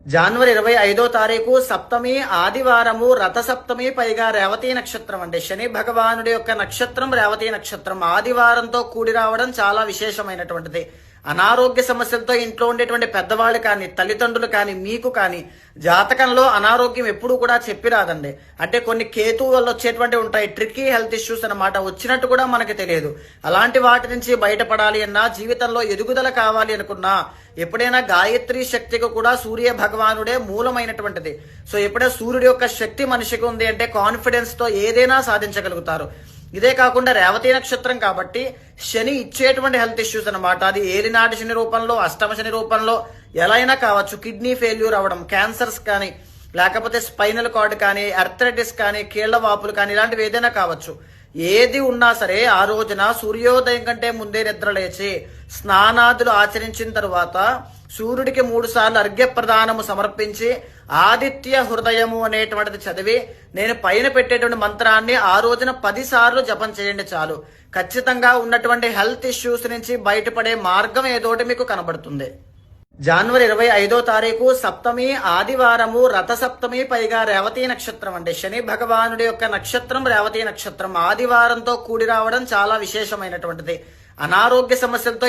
జనవరి 25వ తారీఖు సప్తమి ఆదివారము రథసప్తమి పైగా రేవతి నక్షత్రం అండి. శని భగవానుడి యొక్క నక్షత్రం రేవతి నక్షత్రం ఆదివారంతో కూడి రావడం చాలా విశేషమైనటువంటిది. అనారోగ్య సమస్యలతో ఇంట్లో ఉండేటువంటి పెద్దవాళ్ళు కానీ తల్లిదండ్రులు కానీ మీకు కానీ జాతకంలో అనారోగ్యం ఎప్పుడు కూడా చెప్పి రాదండి. అంటే కొన్ని కేతు వల్ల వచ్చేటువంటి ఉంటాయి ట్రిక్కీ హెల్త్ ఇష్యూస్ అన్నమాట. వచ్చినట్టు కూడా మనకి తెలియదు. అలాంటి వాటి నుంచి బయటపడాలి అన్నా, జీవితంలో ఎదుగుదల కావాలి అనుకున్నా, ఎప్పుడైనా గాయత్రి శక్తికి కూడా సూర్య భగవానుడే మూలమైనటువంటిది. సో ఎప్పుడైనా సూర్యుడి యొక్క శక్తి మనిషికి ఉంది అంటే కాన్ఫిడెన్స్ తో ఏదైనా సాధించగలుగుతారు. ఇదే కాకుండా రేవతి నక్షత్రం కాబట్టి శని ఇచ్చేటువంటి హెల్త్ ఇష్యూస్ అనమాట. అది ఏలినాటి శని రూపంలో, అష్టమ శని రూపంలో ఎలా అయినా కావచ్చు. కిడ్నీ ఫెయిల్యూర్ అవ్వడం, క్యాన్సర్స్ కానీ, లేకపోతే స్పైనల్ కార్డ్ కానీ, అర్థరైటిస్ కానీ, కీళ్ల వాపులు కానీ, ఇలాంటివి ఏదైనా కావచ్చు. ఏది ఉన్నా సరే ఆ రోజున సూర్యోదయం కంటే ముందే నిద్ర లేచి స్నానాదులు ఆచరించిన తరువాత సూర్యుడికి 3 సార్లు అర్ఘ్య ప్రదానము సమర్పించి ఆదిత్య హృదయము అనేటువంటిది చదివి నేను పైన పెట్టేటువంటి మంత్రాన్ని ఆ రోజున 10 సార్లు జపం చేయండి చాలు. ఖచ్చితంగా ఉన్నటువంటి హెల్త్ ఇష్యూస్ నుంచి బయటపడే మార్గం ఏదోటి మీకు కనబడుతుంది. జనవరి 25వ తారీఖు సప్తమి ఆదివారము రథసప్తమి పైగా రేవతి నక్షత్రం అండి. శని భగవానుడి యొక్క నక్షత్రం రేవతి నక్షత్రం ఆదివారంతో కూడి రావడం చాలా విశేషమైనటువంటిది. అనారోగ్య సమస్యలతో